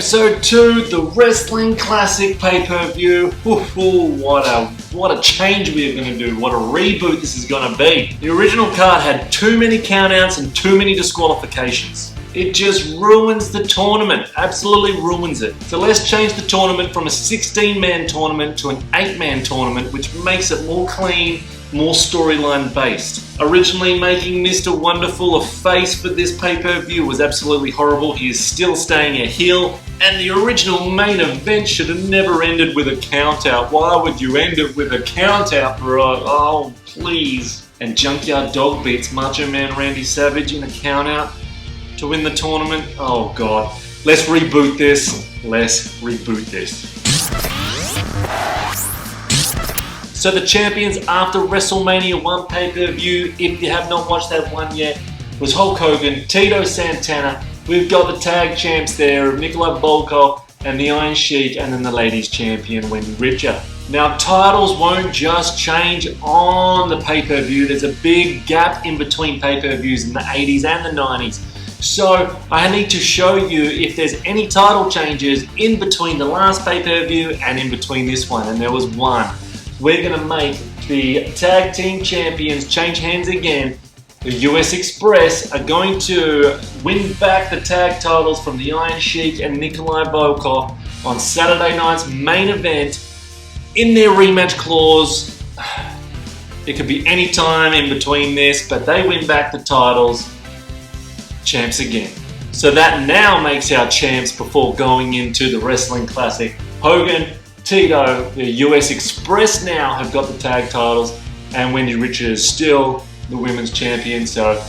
Episode 2, the Wrestling Classic pay-per-view. What a change we are going to do. What a reboot this is going to be. The original card had too many countouts and too many disqualifications. It just ruins the tournament. Absolutely ruins it. So let's change the tournament from a 16-man tournament to an 8-man tournament, which makes it more clean, more storyline based. Originally making Mr. Wonderful a face for this pay-per-view was absolutely horrible. He is still staying a heel, and the original main event should have never ended with a count-out. Why would you end it with a count-out, bro? Oh, please. And Junkyard Dog beats Macho Man Randy Savage in a count-out to win the tournament. Oh God. Let's reboot this. Let's reboot this. So the champions after WrestleMania 1 pay-per-view, if you have not watched that one yet, was Hulk Hogan, Tito Santana. We've got the tag champs there, Nikolai Volkov and the Iron Sheik, and then the ladies champion, Wendy Richter. Now titles won't just change on the pay-per-view. There's a big gap in between pay-per-views in the 80s and the 90s. So I need to show you if there's any title changes in between the last pay-per-view and in between this one, and there was one. We're going to make the tag team champions change hands again. The US Express are going to win back the tag titles from the Iron Sheik and Nikolai Volkov on Saturday night's main event. In their rematch clause, it could be any time in between this, but they win back the titles, champs again. So that now makes our champs before going into the Wrestling Classic. Hogan, Tito, the US Express now have got the tag titles, and Wendy Richter is still the women's champion. So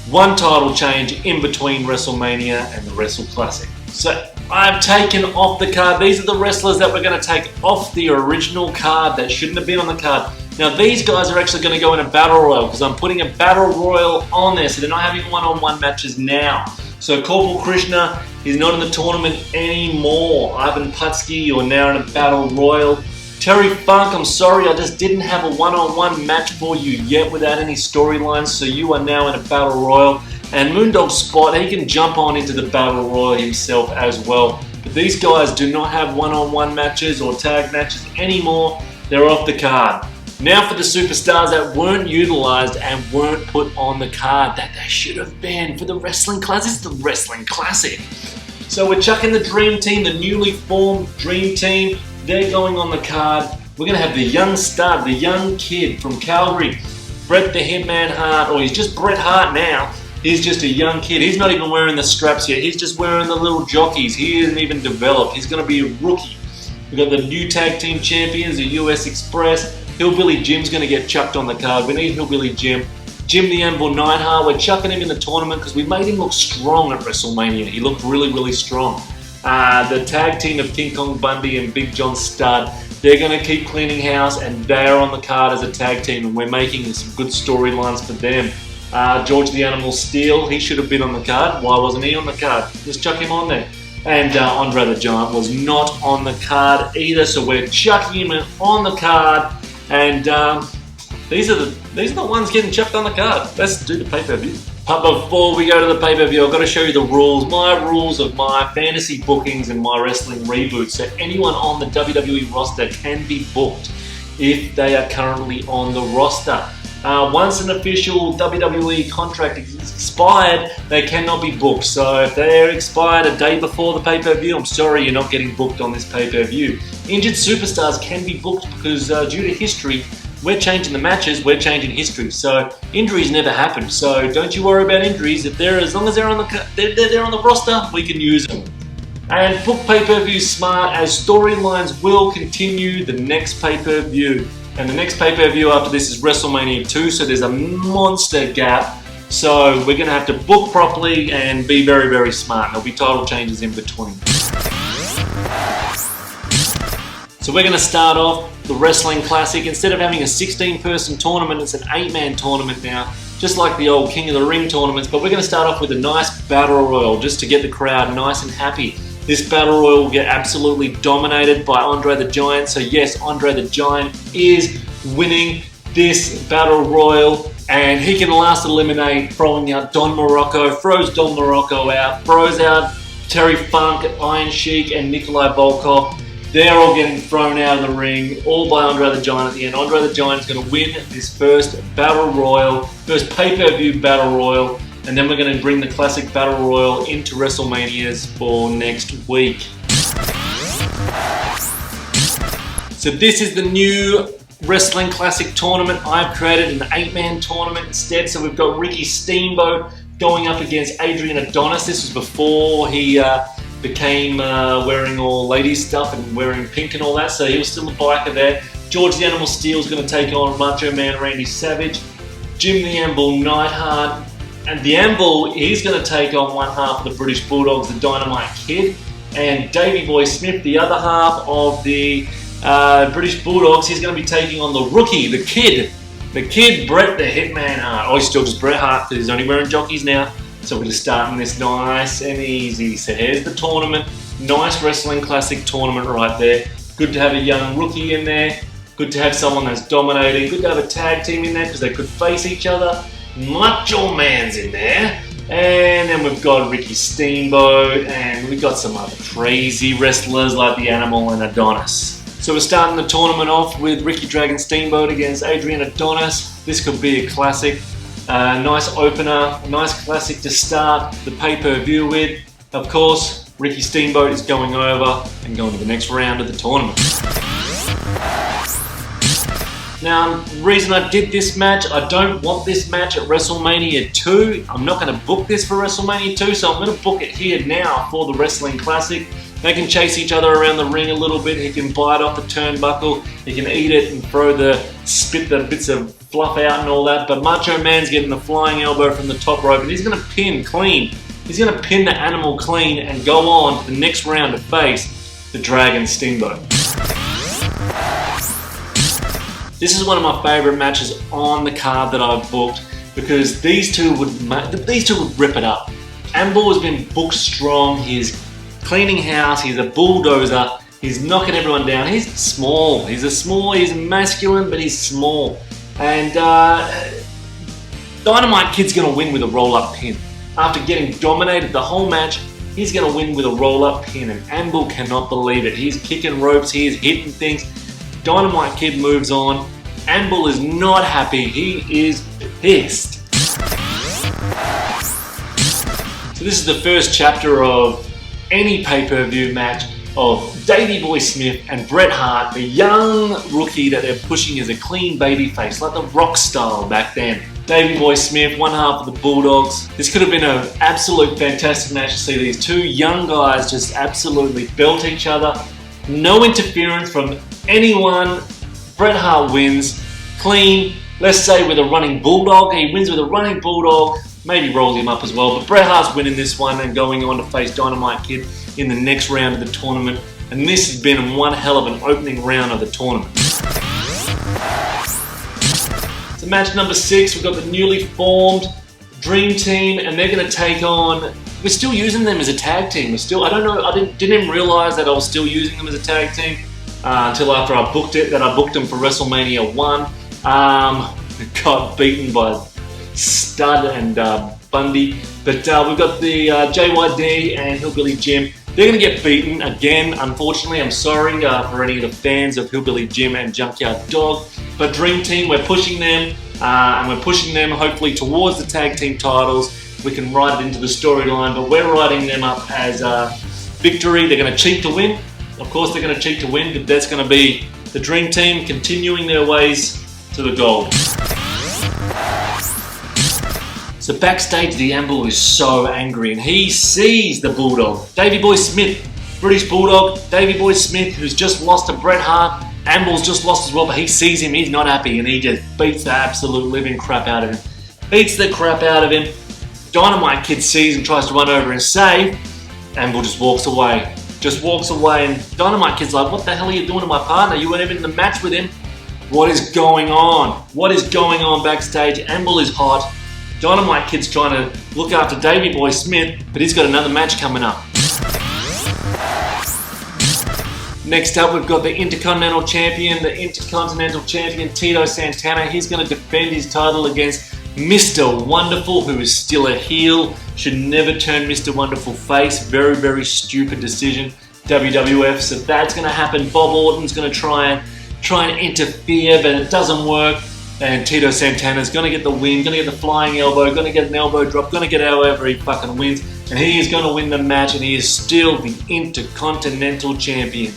one title change in between WrestleMania and the Wrestle Classic. So I've taken off the card. These are the wrestlers that we're going to take off the original card that shouldn't have been on the card. Now these guys are actually going to go in a battle royal because I'm putting a battle royal on there, so they're not having one-on-one matches now. So Corporal Krishna is not in the tournament anymore. Ivan Putski, you're now in a battle royal. Terry Funk, I'm sorry, I just didn't have a one-on-one match for you yet without any storylines, so you are now in a battle royal. And Moondog Spot, he can jump on into the battle royal himself as well. But these guys do not have one-on-one matches or tag matches anymore. They're off the card. Now for the superstars that weren't utilized and weren't put on the card that they should have been for the Wrestling Classic. It's the Wrestling Classic. So we're chucking the Dream Team, the newly formed Dream Team. They're going on the card. We're going to have the young stud, the young kid from Calgary, Bret the Hitman Hart, or he's just Bret Hart now. He's just a young kid. He's not even wearing the straps yet. He's just wearing the little jockeys. He isn't even developed. He's going to be a rookie. We've got the new tag team champions, the US Express. Hillbilly Jim's going to get chucked on the card. We need Hillbilly Jim. Jim the Anvil Neidhart, we're chucking him in the tournament because we made him look strong at WrestleMania. He looked really, really strong. The tag team of King Kong Bundy and Big John Studd, they're going to keep cleaning house, and they're on the card as a tag team, and we're making some good storylines for them. George the Animal Steel, he should have been on the card. Why wasn't he on the card? Just chuck him on there. And Andre the Giant was not on the card either, so we're chucking him on the card. And these are the ones getting chucked on the card. Let's do the pay-per-view. But before we go to the pay-per-view, I've got to show you the rules. My rules of my fantasy bookings and my wrestling reboots. So anyone on the WWE roster can be booked if they are currently on the roster. Once an official WWE contract is expired, they cannot be booked. So if they're expired a day before the pay-per-view, I'm sorry, you're not getting booked on this pay-per-view. Injured superstars can be booked because due to history, we're changing the matches, we're changing history. So injuries never happen. So don't you worry about injuries. If as long as they're on the roster, we can use them. And book pay-per-view smart, as storylines will continue the next pay-per-view. And the next pay-per-view after this is WrestleMania 2, so there's a monster gap. So we're going to have to book properly and be very, very smart. There'll be title changes in between. So we're going to start off the Wrestling Classic. Instead of having a 16-person tournament, it's an 8-man tournament now, just like the old King of the Ring tournaments. But we're going to start off with a nice battle royal just to get the crowd nice and happy. This battle royal will get absolutely dominated by Andre the Giant. So yes, Andre the Giant is winning this battle royal, and he can last eliminate, throwing out Don Morocco, throws Don Morocco out, throws out Terry Funk, Iron Sheik, and Nikolai Volkov. They're all getting thrown out of the ring, all by Andre the Giant at the end. Andre the Giant is going to win this first Battle Royal, first pay-per-view Battle Royal, and then we're going to bring the classic Battle Royal into WrestleManias for next week. So this is the new Wrestling Classic tournament. I've created an 8-man tournament instead. So we've got Ricky Steamboat going up against Adrian Adonis. This was before he became wearing all ladies stuff and wearing pink and all that. So he was still a biker there. George the Animal Steel is going to take on Macho Man Randy Savage. Jim the Anvil Neidhart. And the Anvil, he's going to take on one half of the British Bulldogs, the Dynamite Kid. And Davey Boy Smith, the other half of the British Bulldogs, he's going to be taking on the rookie, the kid, Bret the Hitman Hart. Oh, he's still just Bret Hart because he's only wearing jockeys now. So we're just starting this nice and easy. So here's the tournament. Nice Wrestling Classic tournament right there. Good to have a young rookie in there. Good to have someone that's dominating. Good to have a tag team in there because they could face each other. Macho Man's in there. And then we've got Ricky Steamboat, and we've got some other crazy wrestlers like the Animal and Adonis. So we're starting the tournament off with Ricky Dragon Steamboat against Adrian Adonis. This could be a classic. Nice opener, nice classic to start the pay-per-view with. Of course, Ricky Steamboat is going over and going to the next round of the tournament. Now, the reason I did this match, I don't want this match at WrestleMania 2. I'm not going to book this for WrestleMania 2, so I'm going to book it here now for the Wrestling Classic. They can chase each other around the ring a little bit. He can bite off the turnbuckle. He can eat it and spit the bits of fluff out and all that. But Macho Man's getting the flying elbow from the top rope, and he's going to pin clean. He's going to pin the Animal clean and go on to the next round to face the Dragon Steamboat. This is one of my favourite matches on the card that I've booked because these two would rip it up. Anvil has been booked strong. He's cleaning house. He's a bulldozer. He's knocking everyone down. He's small. He's masculine, but he's small. And Dynamite Kid's going to win with a roll-up pin. After getting dominated the whole match, he's going to win with a roll-up pin. And Anvil cannot believe it. He's kicking ropes. He's hitting things. Dynamite Kid moves on. Anvil is not happy. He is pissed. So this is the first chapter of any pay-per-view match of Davey Boy Smith and Bret Hart, the young rookie that they're pushing as a clean baby face, like the Rock style back then. Davey Boy Smith, one half of the Bulldogs. This could have been an absolute fantastic match to see these two young guys just absolutely belt each other. No interference from anyone. Bret Hart wins clean, let's say with a running bulldog. He wins with a running bulldog, maybe rolls him up as well, but Bret Hart's winning this one and going on to face Dynamite Kid in the next round of the tournament. And this has been one hell of an opening round of the tournament. So match number 6, we've got the newly formed Dream Team, and they're going to take on, we're still using them as a tag team. I don't know, I didn't even realize that I was still using them as a tag team until after I booked them for WrestleMania 1. Got beaten by Stud and Bundy, but we've got the JYD and Hillbilly Jim. They're going to get beaten again, unfortunately. I'm sorry for any of the fans of Hillbilly Jim and Junkyard Dog, but Dream Team, we're pushing them, and we're pushing them hopefully towards the tag team titles. We can write it into the storyline, but we're writing them up as victory. They're going to cheat to win. Of course they're going to cheat to win, but that's going to be the Dream Team continuing their ways to the goal. So backstage, the Anvil is so angry, and he sees the Bulldog, Davey Boy Smith, British Bulldog, Davey Boy Smith, who's just lost to Bret Hart. Anvil's just lost as well, but he sees him, he's not happy, and he just beats the absolute living crap out of him. Beats the crap out of him. Dynamite Kid sees and tries to run over and save. Anvil just walks away. And Dynamite Kid's like, what the hell are you doing to my partner? You weren't even in the match with him. What is going on? What is going on backstage? Anvil is hot. Dynamite Kid's trying to look after Davey Boy Smith, but he's got another match coming up. Next up, we've got the Intercontinental Champion Tito Santana. He's going to defend his title against Mr. Wonderful, who is still a heel, should never turn Mr. Wonderful face. Very, very stupid decision, WWF. So that's going to happen. Bob Orton's going to try and interfere, but it doesn't work. And Tito Santana's going to get the win, going to get the flying elbow, going to get an elbow drop, going to get however he fucking wins. And he is going to win the match, and he is still the Intercontinental Champion.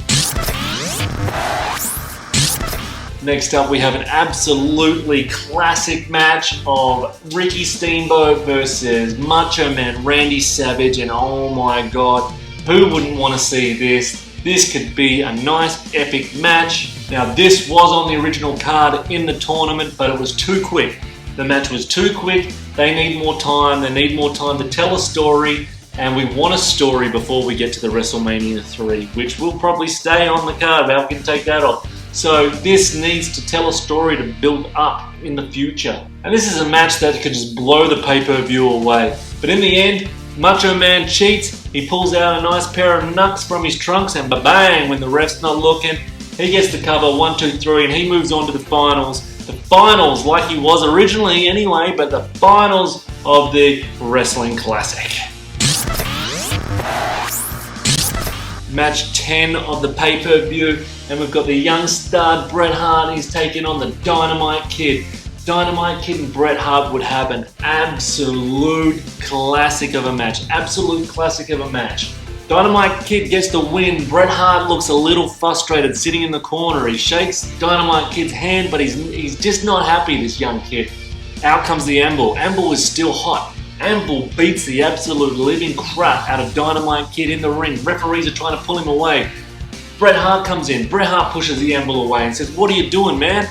Next up, we have an absolutely classic match of Ricky Steamboat versus Macho Man Randy Savage, and oh my god, who wouldn't want to see this? This could be a nice epic match. Now, this was on the original card in the tournament, but it was too quick. The match was too quick. They need more time. They need more time to tell a story, and we want a story before we get to the WrestleMania 3, which will probably stay on the card. How can we take that off? So this needs to tell a story to build up in the future. And this is a match that could just blow the pay-per-view away. But in the end, Macho Man cheats. He pulls out a nice pair of nuts from his trunks, and bang, when the ref's not looking, he gets the cover 1, 2, 3, and he moves on to the finals. The finals, like he was originally anyway, but the finals of the Wrestling Classic. Match 10 of the pay-per-view, and we've got the young star Bret Hart. He's taking on the Dynamite Kid. Dynamite Kid and Bret Hart would have an absolute classic of a match. Absolute classic of a match. Dynamite Kid gets the win. Bret Hart looks a little frustrated sitting in the corner. He shakes Dynamite Kid's hand, but he's just not happy, this young kid. Out comes the Anvil. Anvil is still hot. Anvil beats the absolute living crap out of Dynamite Kid in the ring. Referees are trying to pull him away. Bret Hart comes in. Bret Hart pushes the Anvil away and says, "What are you doing, man?"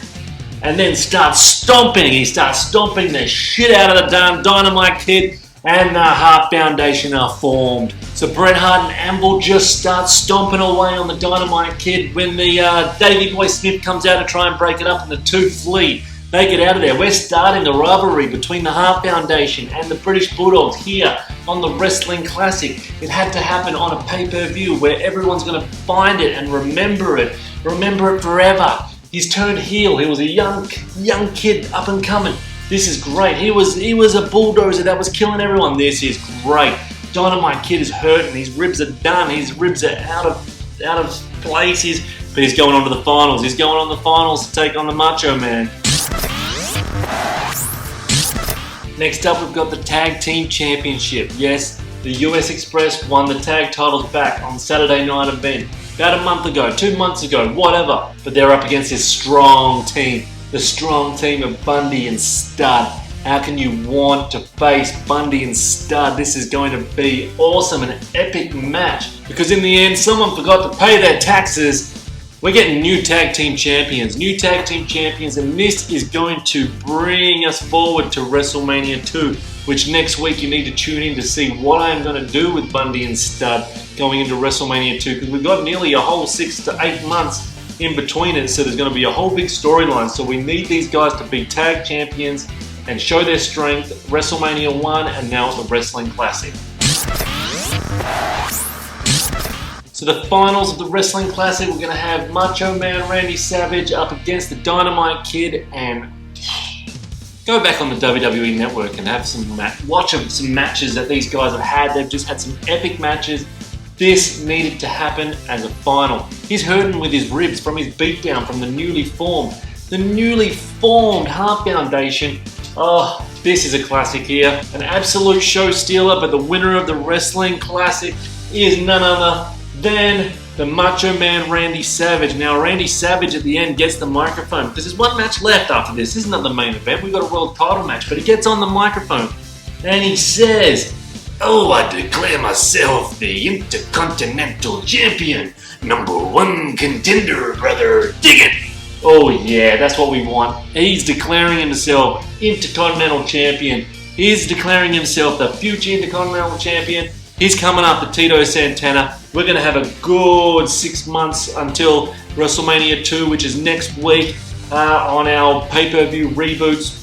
And then starts stomping. He starts stomping the shit out of the damn Dynamite Kid, and the Hart Foundation are formed. So Bret Hart and Anvil just start stomping away on the Dynamite Kid when the Davey Boy Smith comes out to try and break it up, and the two flee. They get out of there. We're starting the rivalry between the Hart Foundation and the British Bulldogs here on the Wrestling Classic. It had to happen on a pay-per-view where everyone's going to find it and remember it. Remember it forever. He's turned heel. He was a young kid, up and coming. This is great. He was a bulldozer that was killing everyone. This is great. Dynamite Kid is hurting. His ribs are done. His ribs are out of place. But he's going on to the finals. He's going on the finals to take on the Macho Man. Next up, we've got the Tag Team Championship. Yes, the US Express won the tag titles back on Saturday night event. About a month ago, 2 months ago, whatever. But they're up against this strong team. The strong team of Bundy and Stud. How can you want to face Bundy and Stud? This is going to be awesome, an epic match. Because in the end, someone forgot to pay their taxes. We're getting new tag team champions, and this is going to bring us forward to WrestleMania 2, which next week you need to tune in to see what I am going to do with Bundy and Stud going into WrestleMania 2, because we've got nearly a whole 6 to 8 months in between it, so there's going to be a whole big storyline. So we need these guys to be tag champions and show their strength at WrestleMania 1 and now at the Wrestling Classic. So the finals of the Wrestling Classic, we're going to have Macho Man Randy Savage up against the Dynamite Kid, and go back on the WWE Network and have watch some matches that these guys have had. They've just had some epic matches. This needed to happen as a final. He's hurting with his ribs from his beatdown from the newly formed Hart Foundation. Oh, this is a classic here. An absolute show stealer, but the winner of the Wrestling Classic is none other than the Macho Man Randy Savage. Now Randy Savage at the end gets the microphone, because there's one match left after this. This is not the main event. We've got a world title match, but he gets on the microphone and he says, "Oh, I declare myself the Intercontinental Champion. #1 contender, brother. Dig it!" Oh yeah, that's what we want. He's declaring himself Intercontinental Champion. He's declaring himself the future Intercontinental Champion. He's coming after Tito Santana. We're going to have a good 6 months until WrestleMania 2, which is next week on our pay-per-view reboots.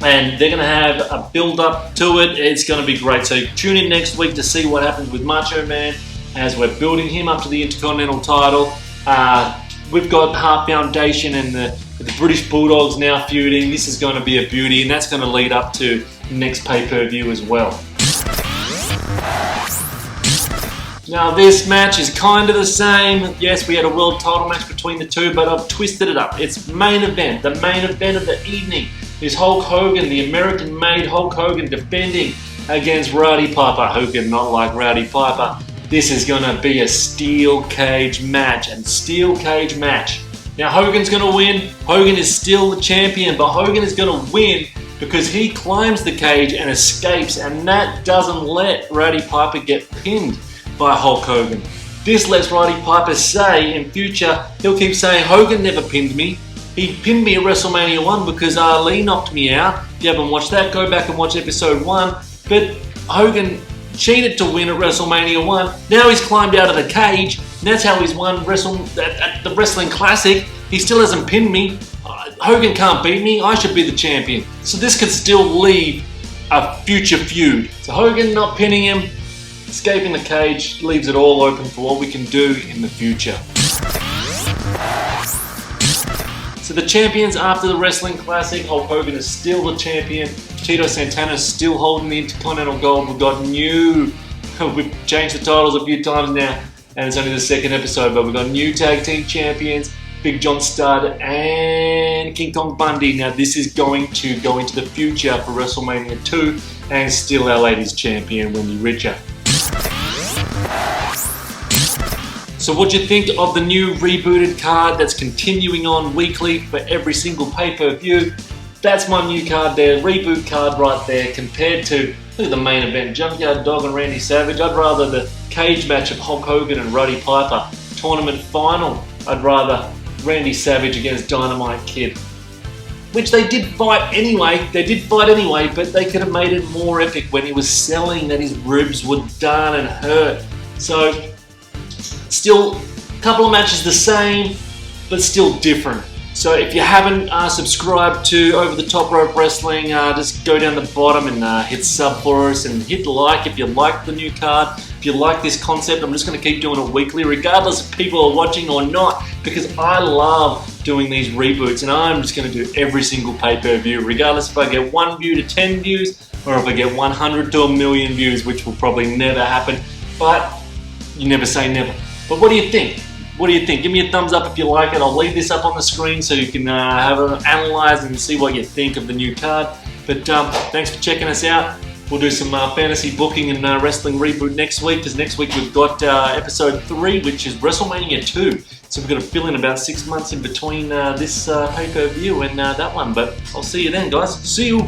And they're going to have a build-up to it. It's going to be great. So tune in next week to see what happens with Macho Man as we're building him up to the Intercontinental title. we've got Heart Foundation and the British Bulldogs now feuding. This is going to be a beauty, and that's going to lead up to next pay-per-view as well. Now this match is kind of the same. Yes, we had a world title match between the two, but I've twisted it up. It's main event. The main event of the evening is Hulk Hogan, the American-made Hulk Hogan, defending against Rowdy Piper. Who can not like Rowdy Piper? This is going to be a steel cage match, Now Hogan's going to win. Hogan is still the champion, but Hogan is going to win because he climbs the cage and escapes, and that doesn't let Rowdy Piper get pinned by Hulk Hogan. This lets Rowdy Piper say in future, he'll keep saying, Hogan never pinned me. He pinned me at WrestleMania 1 because Ali knocked me out. If you haven't watched that, go back and watch episode 1. But Hogan cheated to win at WrestleMania 1. Now he's climbed out of the cage, and that's how he's won at the Wrestling Classic. He still hasn't pinned me. Hogan can't beat me. I should be the champion. So this could still leave a future feud. So Hogan not pinning him, escaping the cage, leaves it all open for what we can do in the future. So the champions after the Wrestling Classic, Hulk Hogan is still the champion. Tito Santana is still holding the Intercontinental Gold. We've changed the titles a few times now, and it's only the second episode, but we've got new tag team champions, Big John Studd and King Kong Bundy. Now this is going to go into the future for WrestleMania 2, and still our ladies champion, Wendy Richter. So what do you think of the new rebooted card that's continuing on weekly for every single pay-per-view? That's my new card there, reboot card right there, compared to, look at the main event, Junkyard Dog and Randy Savage. I'd rather the cage match of Hulk Hogan and Rowdy Piper. Tournament final, I'd rather Randy Savage against Dynamite Kid. Which they did fight anyway, but they could have made it more epic when he was selling that his ribs were done and hurt. So, still, a couple of matches the same, but still different. So if you haven't subscribed to Over the Top Rope Wrestling, just go down the bottom and hit sub for us and hit like if you like the new card. If you like this concept, I'm just going to keep doing it weekly, regardless if people are watching or not, because I love doing these reboots, and I'm just going to do every single pay-per-view, regardless if I get 1 view to 10 views, or if I get 100 to 1 million views, which will probably never happen, but you never say never. But what do you think? What do you think? Give me a thumbs up if you like it. I'll leave this up on the screen so you can have an analyze and see what you think of the new card. But thanks for checking us out. We'll do some fantasy booking and wrestling reboot next week, because next week we've got episode 3, which is WrestleMania 2. So we're going to fill in about 6 months in between this pay-per-view and that one. But I'll see you then, guys. See you!